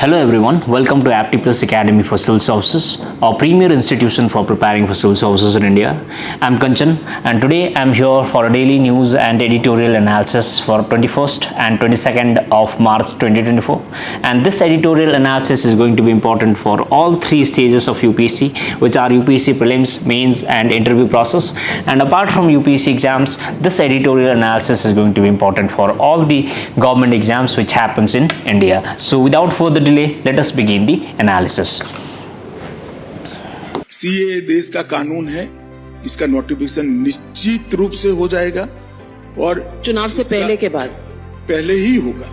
Hello everyone, welcome to Apti Plus Academy for Civil Services, our premier institution for preparing for civil services in India. I'm Kanchan and today I'm here for a daily news and editorial analysis for 21st and 22nd of March 2024. And this editorial analysis is going to be important for all three stages of UPSC, which are UPSC prelims, mains and interview process. And apart from UPSC exams, this editorial analysis is going to be important for all the government exams which happens in India. So without further delay, let us begin the analysis. CA देश का कानून है, इसका notification निश्चित रूप से हो जाएगा और चुनाव से पहले के बाद पहले ही होगा।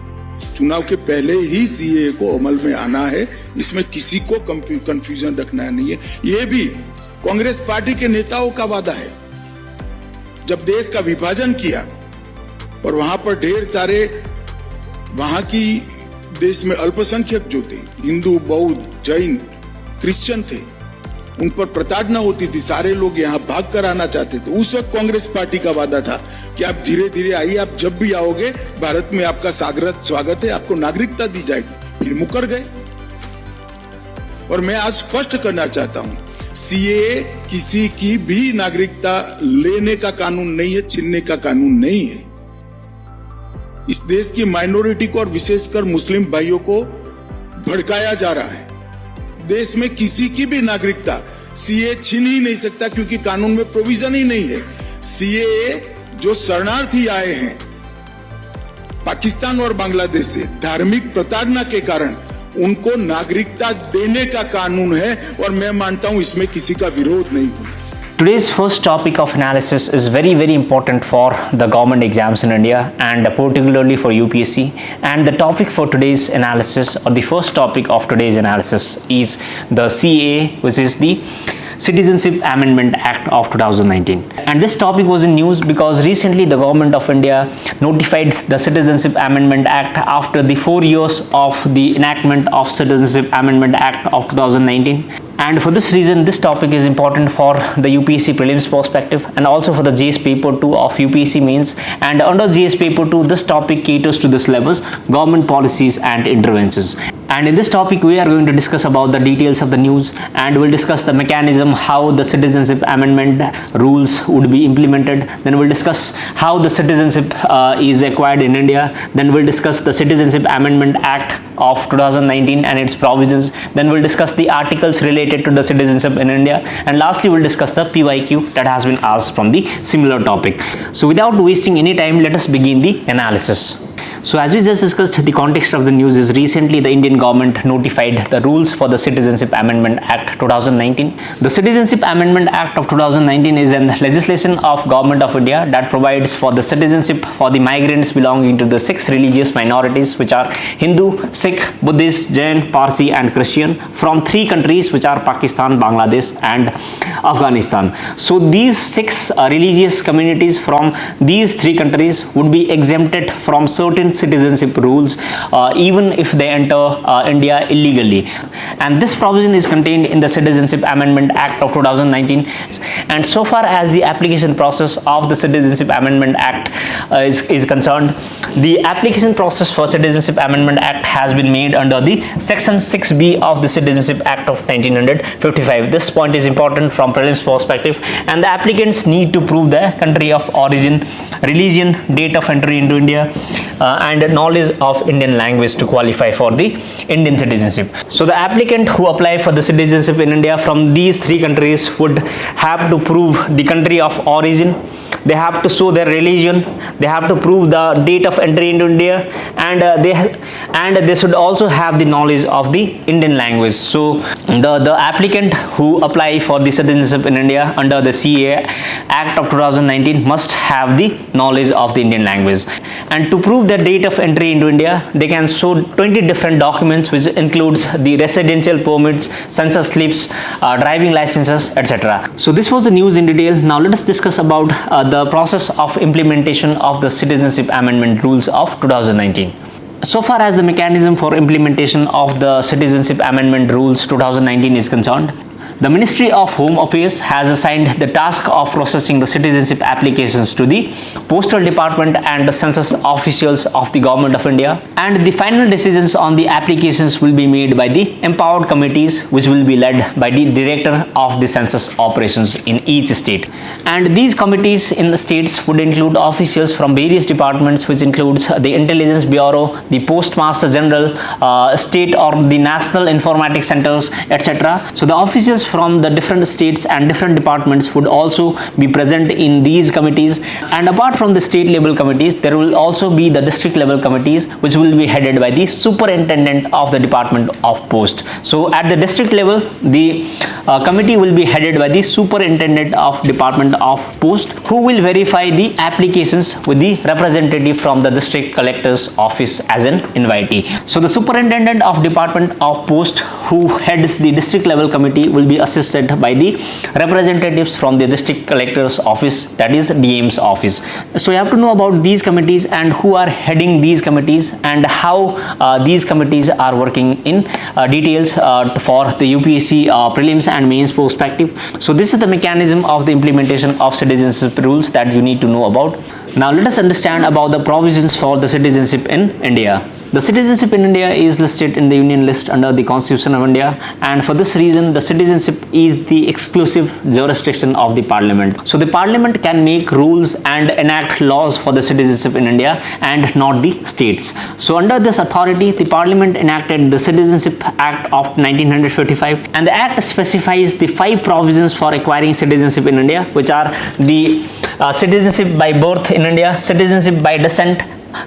चुनाव के पहले ही सीए को अमल में आना है, इसमें किसी को कंफ्यूजन रखना नहीं है। ये भी कांग्रेस पार्टी के नेताओं का वादा है। जब देश का विभाजन किया और वहां पर ढेर सारे वहां की देश में अल्पसंख्यक जो थे, हिंदू, बौद्ध, जैन, क्रिश्चियन थे, उन पर प्रताड़ना होती थी, सारे लोग यहाँ भाग कर आना चाहते थे। उस वक्त कांग्रेस पार्टी का वादा था कि आप धीरे धीरे आइए, आप जब भी आओगे भारत में आपका स्वागत है, आपको नागरिकता दी जाएगी। फिर मुकर गए। और मैं आज स्पष्ट करना चाहता हूं, सीए किसी की भी नागरिकता लेने का कानून नहीं है, छीनने का कानून नहीं है। इस देश की माइनॉरिटी को और विशेषकर मुस्लिम भाइयों को भड़काया जा रहा है। देश में किसी की भी नागरिकता सीए छीन ही नहीं सकता, क्योंकि कानून में प्रोविजन ही नहीं है। सीए जो शरणार्थी आए हैं पाकिस्तान और बांग्लादेश से धार्मिक प्रताड़ना के कारण, उनको नागरिकता देने का कानून है और मैं मानता हूं इसमें किसी का विरोध नहीं होगा। Today's first topic of analysis is very important for the government exams in India and particularly for UPSC. And the topic for today's analysis, or the first topic of today's analysis, is the CAA, which is the Citizenship Amendment Act of 2019. And this topic was in news because recently the government of India notified the Citizenship Amendment Act after the 4 years of the enactment of Citizenship Amendment Act of 2019. And for this reason, this topic is important for the UPSC prelims perspective and also for the GS paper 2 of UPSC mains. And under GS paper 2, this topic caters to the syllabus, government policies and interventions. And in this topic, we are going to discuss about the details of the news, and we'll discuss the mechanism, how the citizenship amendment rules would be implemented. Then we'll discuss how the citizenship is acquired in India. Then we'll discuss the Citizenship Amendment Act of 2019 and its provisions. Then we'll discuss the articles related to the citizenship in India. And lastly, we'll discuss the PYQ that has been asked from the similar topic. So without wasting any time, let us begin the analysis. So as we just discussed, the context of the news is recently the Indian government notified the rules for the Citizenship Amendment Act 2019. The Citizenship Amendment Act of 2019 is an legislation of Government of India that provides for the citizenship for the migrants belonging to the 6 religious minorities, which are Hindu, Sikh, Buddhist, Jain, Parsi and Christian, from 3 countries, which are Pakistan, Bangladesh and Afghanistan. So these 6 religious communities from these 3 countries would be exempted from certain citizenship rules even if they enter India illegally. And this provision is contained in the Citizenship Amendment Act of 2019. And so far as the application process of the Citizenship Amendment Act is concerned, the application process for Citizenship Amendment Act has been made under the Section 6B of the Citizenship Act of 1955. This point is important from prelims perspective, and the applicants need to prove their country of origin, religion, date of entry into India, and knowledge of Indian language to qualify for the Indian citizenship. So the applicant who apply for the citizenship in India from these 3 countries would have to prove the country of origin, they have to show their religion, they have to prove the date of entry into India, and they should also have the knowledge of the Indian language. So the applicant who apply for the citizenship in India under the CAA Act of 2019 must have the knowledge of the Indian language. And to prove their date of entry into India, they can show 20 different documents, which includes the residential permits, census slips, driving licenses, etc. So this was the news in detail. Now let us discuss about the process of implementation of the Citizenship Amendment rules of 2019. So far as the mechanism for implementation of the Citizenship Amendment rules 2019 is concerned, The Ministry of Home Affairs has assigned the task of processing the citizenship applications to the Postal Department and the census officials of the Government of India, and the final decisions on the applications will be made by the empowered committees, which will be led by the Director of the Census Operations in each state. And these committees in the states would include officials from various departments, which includes the Intelligence Bureau, the Postmaster General, state or the National Informatics Centers, etc. So the officials from the different states and different departments would also be present in these committees. And apart from the state level committees, there will also be the district level committees, which will be headed by the Superintendent of the Department of Post. So at the district level, the committee will be headed by the Superintendent of Department of Post, who will verify the applications with the representative from the district collector's office as an invitee. So the Superintendent of Department of Post, who heads the district level committee, will be assisted by the representatives from the district collector's office, that is DM's office. So you have to know about these committees and who are heading these committees and how these committees are working in details for the UPSC prelims and mains perspective. So this is the mechanism of the implementation of citizenship rules that you need to know about. Now let us understand about the provisions for the citizenship in India. The citizenship in India is listed in the Union list under the Constitution of India, and for this reason the citizenship is the exclusive jurisdiction of the Parliament. So the Parliament can make rules and enact laws for the citizenship in India and not the states. So under this authority, the Parliament enacted the Citizenship Act of 1955, and the Act specifies the 5 provisions for acquiring citizenship in India, which are the citizenship by birth in India, citizenship by descent,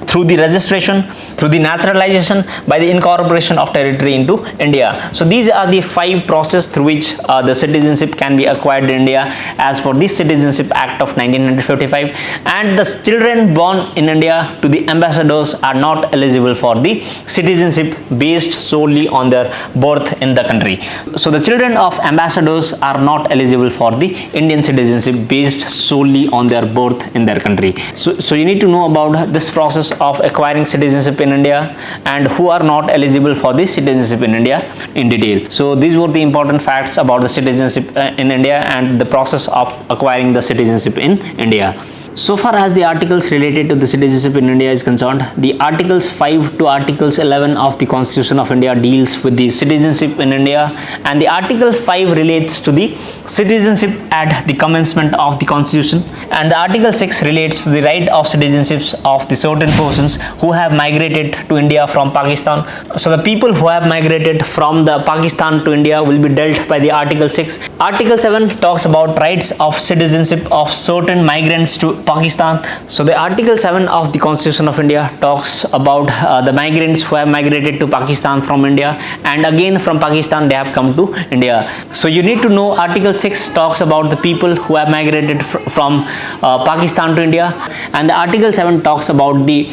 through the registration, through the naturalization, by the incorporation of territory into India. So these are the 5 processes through which the citizenship can be acquired in India as per the Citizenship Act of 1955. And the children born in India to the ambassadors are not eligible for the citizenship based solely on their birth in the country. So the children of ambassadors are not eligible for the Indian citizenship based solely on their birth in their country. So you need to know about this process of acquiring citizenship in India and who are not eligible for the citizenship in India in detail. So these were the important facts about the citizenship in India and the process of acquiring the citizenship in India. So far as the articles related to the citizenship in India is concerned, the articles 5 to articles 11 of the Constitution of India deals with the citizenship in India, and the article 5 relates to the citizenship at the commencement of the Constitution, and the article 6 relates to the right of citizenships of the certain persons who have migrated to India from Pakistan. So the people who have migrated from the Pakistan to India will be dealt by the article 6. Article 7 talks about rights of citizenship of certain migrants to Pakistan. So the article 7 of the Constitution of India talks about the migrants who have migrated to Pakistan from India, and again from Pakistan they have come to India. So you need to know article 6 talks about the people who have migrated from Pakistan to India, and the article 7 talks about the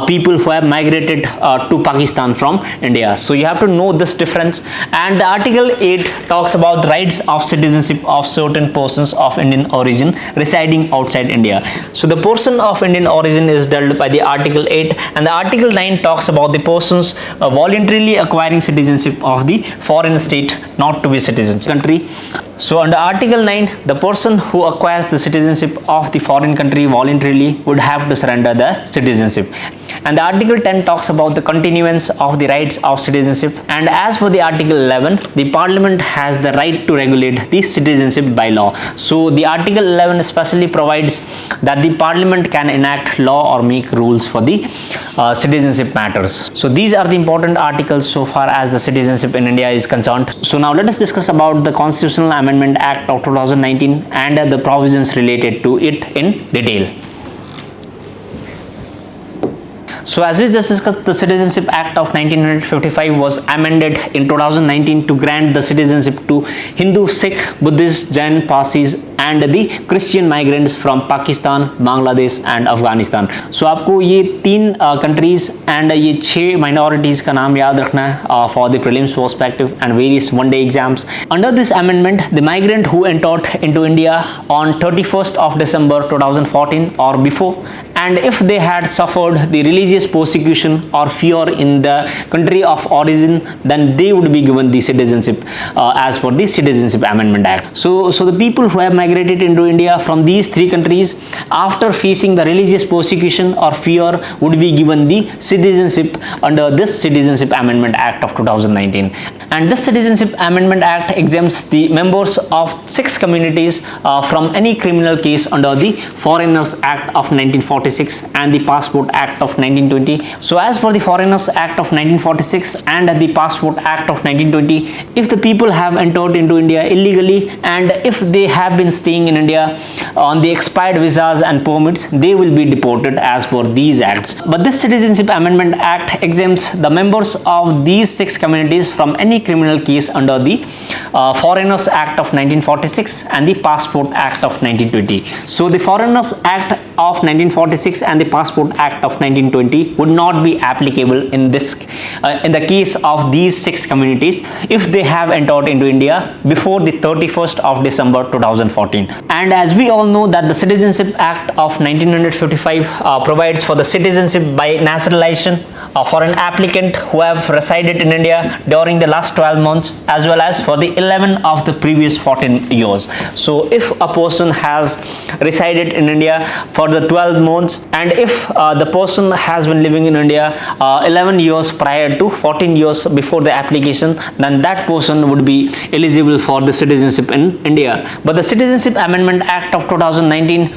people who have migrated to Pakistan from India. So you have to know this difference. And the article 8 talks about the rights of citizenship of certain persons of Indian origin residing outside India. So the person of Indian origin is dealt by the article 8, and the article 9 talks about the persons voluntarily acquiring citizenship of the foreign state not to be citizen country. So under article 9, the person who acquires the citizenship of the foreign country voluntarily would have to surrender the citizenship. And the article 10 talks about the continuance of the rights of citizenship, and as for the article 11, the Parliament has the right to regulate the citizenship by law. So the article 11 especially provides that the Parliament can enact law or make rules for the citizenship matters. So these are the important articles so far as the citizenship in India is concerned. So now let us discuss about the Constitutional Amendment Act of 2019 and the provisions related to it in detail. So as we just discussed, the Citizenship Act of 1955 was amended in 2019 to grant the citizenship to Hindu, Sikh, Buddhist, Jain, Parsis and the Christian migrants from Pakistan, Bangladesh and Afghanistan. So आपको ये 3 countries and ये 6 minorities का नाम याद रखना है for the prelims perspective and various one-day exams. Under this amendment, the migrant who entered into India on 31st of December 2014 or before, and if they had suffered the religious religious persecution or fear in the country of origin, then they would be given the citizenship as per the Citizenship Amendment Act. So the people who have migrated into India from these three countries after facing the religious persecution or fear would be given the citizenship under this Citizenship Amendment Act of 2019. And this Citizenship Amendment Act exempts the members of 6 communities from any criminal case under the Foreigners Act of 1946 and the Passport Act of 1920. So as per the Foreigners Act of 1946 and the Passport Act of 1920, if the people have entered into India illegally and if they have been staying in India on the expired visas and permits, they will be deported as per these acts. But this Citizenship Amendment Act exempts the members of these 6 communities from any criminal case under the Foreigners Act of 1946 and the Passport Act of 1920. So the Foreigners Act of 1946 and the Passport Act of 1920 would not be applicable in the case of these 6 communities if they have entered into India before the 31st of December 2014. And as we all know that the Citizenship Act of 1955 provides for the citizenship by naturalization for an applicant who have resided in India during the last 12 months as well as for the 11 of the previous 14 years. So if a person has resided in India for the 12 months and if the person has been living in India 11 years prior to 14 years before the application, then that person would be eligible for the citizenship in India. But the Citizenship Amendment Act of 2019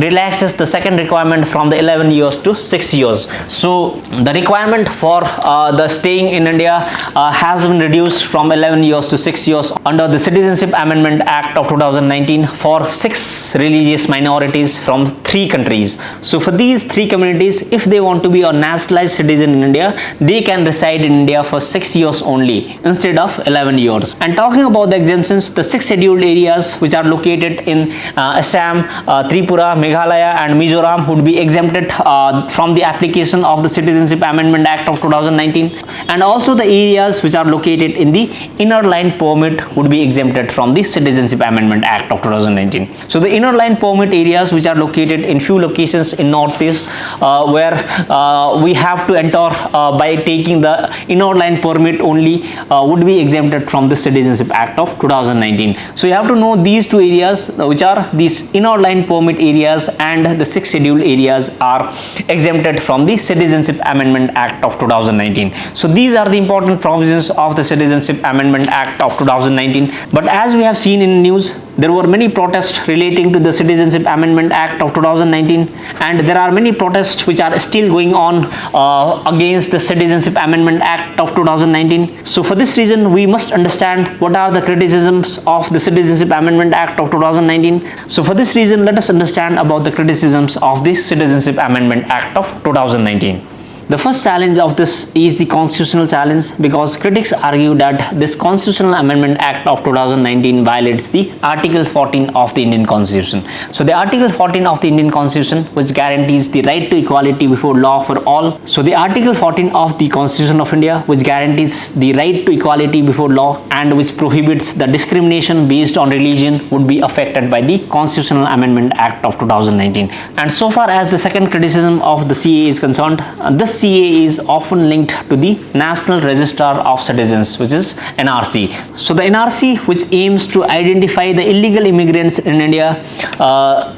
relaxes the second requirement from the 11 years to 6 years. So the requirement for the staying in India has been reduced from 11 years to 6 years under the Citizenship Amendment Act of 2019 for 6 religious minorities from 3 countries. So for these 3 communities, if they want to be a nationalized citizen in India, they can reside in India for 6 years only instead of 11 years. And talking about the exemptions, the 6 scheduled areas which are located in Assam, Tripura, Meghalaya and Mizoram would be exempted from the application of the Citizenship Amendment Act of 2019, and also the areas which are located in the inner line permit would be exempted from the Citizenship Amendment Act of 2019. So the inner line permit areas which are located in few locations in northeast where we have to enter by taking the inner line permit only would be exempted from the Citizenship Act of 2019. So you have to know these 2 areas which are these inner line permit areas and the 6 scheduled areas are exempted from the Citizenship Amendment Act of 2019. So these are the important provisions of the Citizenship Amendment Act of 2019. But as we have seen in news, there were many protests relating to the Citizenship Amendment Act of 2019 and there are many protests which are still going on against the Citizenship Amendment Act of 2019. So for this reason, we must understand what are the criticisms of the Citizenship Amendment Act of 2019. So for this reason, let us understand about the criticisms of the Citizenship Amendment Act of 2019. The first challenge of this is the constitutional challenge, because critics argue that this Constitutional Amendment Act of 2019 violates the Article 14 of the Indian Constitution. So the Article 14 of the Indian Constitution, which guarantees the right to equality before law for all. So the Article 14 of the Constitution of India, which guarantees the right to equality before law and which prohibits the discrimination based on religion, would be affected by the Constitutional Amendment Act of 2019. And so far as the second criticism of the CA is concerned, this CA is often linked to the National Register of Citizens, which is NRC. So the NRC, which aims to identify the illegal immigrants in India,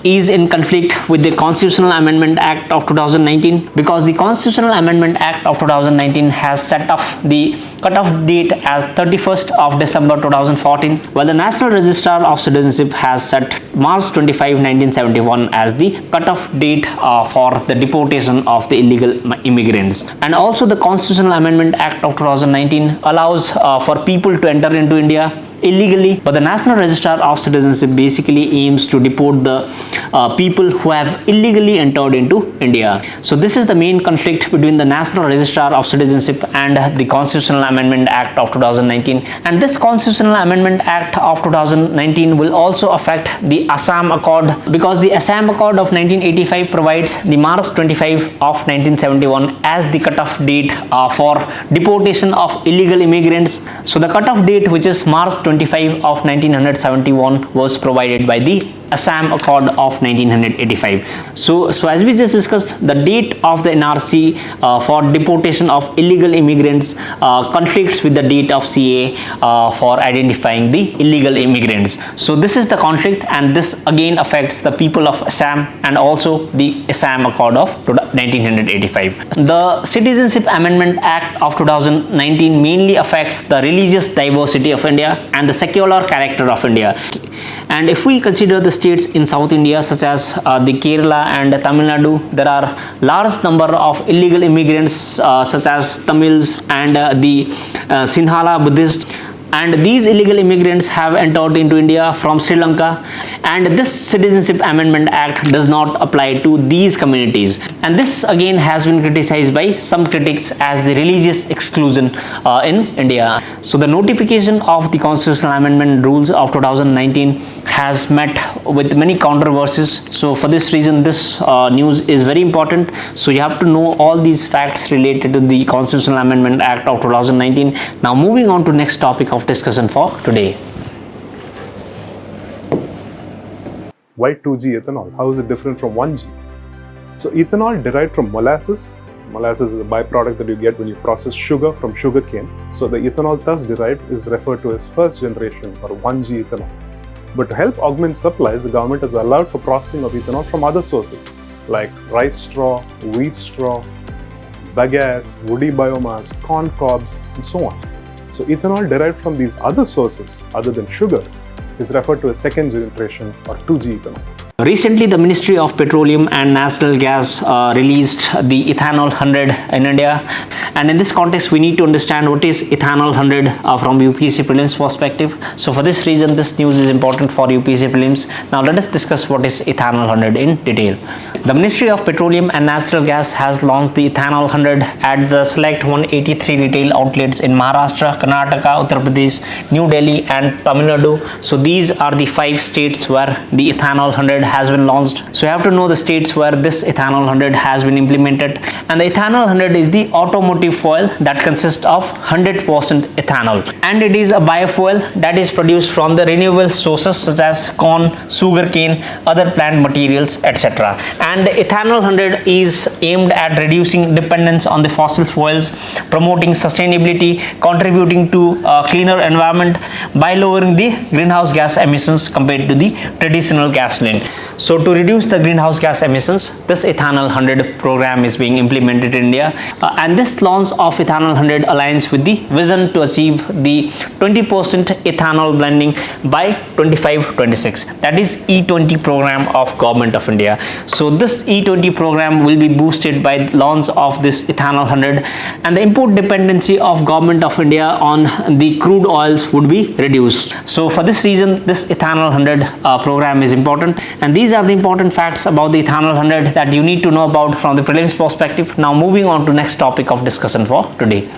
is in conflict with the Constitutional Amendment Act of 2019, because the Constitutional Amendment Act of 2019 has set off the cutoff date as 31st of December 2014, while the National Register of Citizenship has set March 25, 1971 as the cutoff date for the deportation of the illegal immigrants. And also the Constitutional Amendment Act of 2019 allows for people to enter into India illegally, but the National Register of Citizenship basically aims to deport the people who have illegally entered into India. So this is the main conflict between the National Register of Citizenship and the Constitutional Amendment Act of 2019. And this Constitutional Amendment Act of 2019 will also affect the Assam Accord, because the Assam Accord of 1985 provides the March 25 of 1971 as the cutoff date for deportation of illegal immigrants. So the cutoff date, which is March 25 of 1971, was provided by the Assam Accord of 1985. So as we just discussed, the date of the NRC for deportation of illegal immigrants conflicts with the date of CA for identifying the illegal immigrants. So this is the conflict, and this again affects the people of Assam and also the Assam Accord of 1985. The Citizenship Amendment Act of 2019 mainly affects the religious diversity of India and the secular character of India. And if we consider the states in South India such as the Kerala and Tamil Nadu, there are large number of illegal immigrants such as Tamils and the Sinhala Buddhists. And these illegal immigrants have entered into India from Sri Lanka, and this Citizenship Amendment Act does not apply to these communities. And this again has been criticized by some critics as the religious exclusion in India. So the notification of the Constitutional Amendment rules of 2019 has met with many controversies. So for this reason, this news is very important. So you have to know all these facts related to the Constitutional Amendment Act of 2019. Now moving on to next topic of discussion for today. Why 2G ethanol? How is it different from 1G? So ethanol derived from molasses. Molasses is a byproduct that you get when you process sugar from sugarcane. So the ethanol thus derived is referred to as first generation or 1G ethanol. But to help augment supplies, the government has allowed for processing of ethanol from other sources like rice straw, wheat straw, bagasse, woody biomass, corn cobs, and so on. So ethanol derived from these other sources other than sugar is referred to as second generation or 2G ethanol. Recently, the Ministry of Petroleum and Natural Gas released the Ethanol 100 in India, and in this context we need to understand what is Ethanol 100 from UPSC prelims perspective. So for this reason, this news is important for UPSC prelims. Now let us discuss what is Ethanol 100 in detail. The Ministry of Petroleum and Natural Gas has launched the Ethanol 100 at the select 183 retail outlets in Maharashtra, Karnataka, Uttar Pradesh, New Delhi and Tamil Nadu. So these are the 5 states where the Ethanol 100 has been launched. So you have to know the states where this Ethanol 100 has been implemented. And the Ethanol 100 is the automotive fuel that consists of 100% ethanol, and it is a biofuel that is produced from the renewable sources such as corn, sugarcane, other plant materials, etc. And the Ethanol 100 is aimed at reducing dependence on the fossil fuels, promoting sustainability, contributing to a cleaner environment by lowering the greenhouse gas emissions compared to the traditional gasoline. So to reduce the greenhouse gas emissions, this Ethanol 100 program is being implemented in India, and this launch of Ethanol 100 aligns with the vision to achieve the 20% ethanol blending by 25-26. That is E20 program of Government of India. So this E20 program will be boosted by the launch of this Ethanol 100, and the import dependency of Government of India on the crude oils would be reduced. So for this reason, this Ethanol 100 program is important, and these are the important facts about the Ethanol 100 that you need to know about from the prelims perspective. Now moving on to next topic of discussion for today.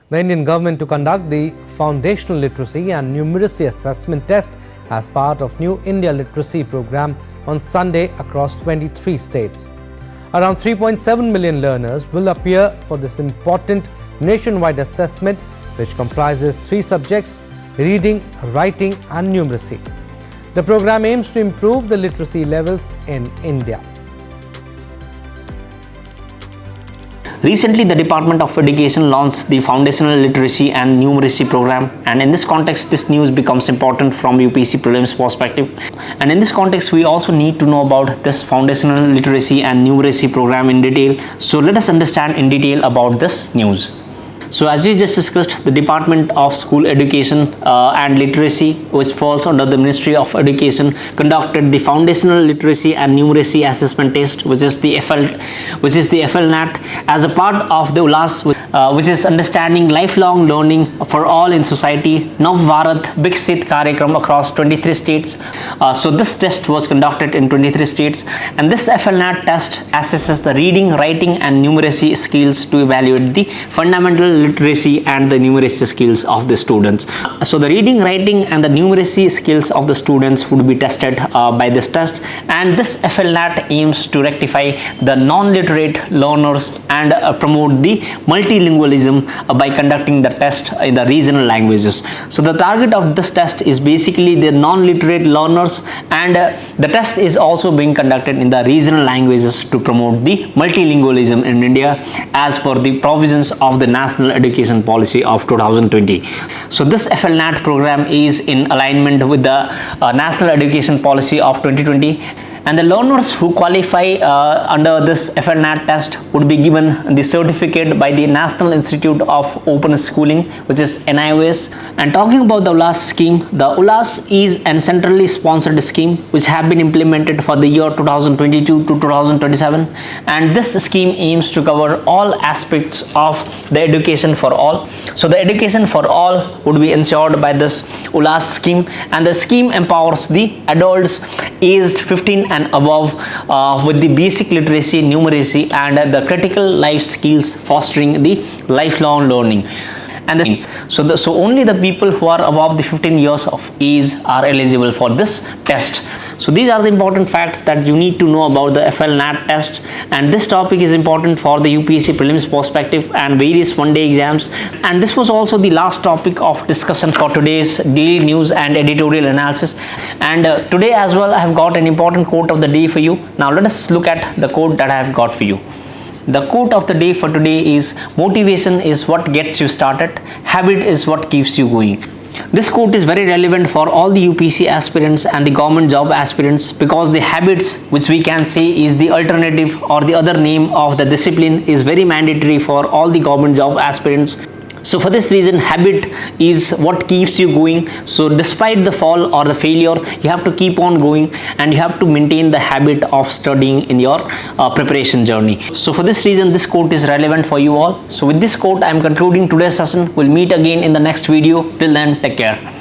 The Indian government to conduct the foundational literacy and numeracy assessment test as part of New India Literacy program on Sunday across 23 states. Around 3.7 million learners will appear for this important nationwide assessment, which comprises 3 subjects: reading, writing and numeracy. The program aims to improve the literacy levels in India. Recently, the Department of Education launched the Foundational Literacy and Numeracy program, and in this context, this news becomes important from UPSC prelims perspective. And in this context, we also need to know about this Foundational Literacy and Numeracy program in detail. So let us understand in detail about this news. So as we just discussed, the Department of School Education and Literacy, which falls under the Ministry of Education, conducted the Foundational Literacy and Numeracy Assessment Test, which is the FLNAT, as a part of the ULAS, which is Understanding Lifelong Learning for All in Society, Nav Bharat Viksit Karyakram across 23 states. So this test was conducted in 23 states, and this FLNAT test assesses the reading, writing and numeracy skills to evaluate the fundamental literacy and the numeracy skills of the students. So the reading, writing and the numeracy skills of the students would be tested by this test, and this FLNAT aims to rectify the non-literate learners and promote the multilingualism by conducting the test in the regional languages. So the target of this test is basically the non-literate learners, and the test is also being conducted in the regional languages to promote the multilingualism in India as per the provisions of the National Education Policy of 2020. So this FLNAT program is in alignment with the National Education Policy of 2020, and the learners who qualify under this FLNAT test would be given the certificate by the National Institute of Open Schooling, which is NIOS. And talking about the ULAS scheme, the ULAS is a centrally sponsored scheme which have been implemented for the year 2022 to 2027, and this scheme aims to cover all aspects of the education for all. So the education for all would be ensured by this ULAS scheme, and the scheme empowers the adults aged 15 and above with the basic literacy, numeracy and the critical life skills, fostering the lifelong learning. And so only the people who are above the 15 years of age are eligible for this test. So these are the important facts that you need to know about the FLNAT test, and this topic is important for the UPSC prelims perspective and various one-day exams. And this was also the last topic of discussion for today's daily news and editorial analysis. And today as well I have got an important quote of the day for you. Now let us look at the quote that I have got for you. The quote of the day for today is, motivation is what gets you started, habit is what keeps you going. This quote is very relevant for all the UPSC aspirants and the government job aspirants, because the habits, which we can say is the alternative or the other name of the discipline, is very mandatory for all the government job aspirants. So for this reason, habit is what keeps you going. So despite the fall or the failure, you have to keep on going, and you have to maintain the habit of studying in your preparation journey. So for this reason, this quote is relevant for you all. So with this quote, I am concluding today's session. We'll meet again in the next video. Till then, take care.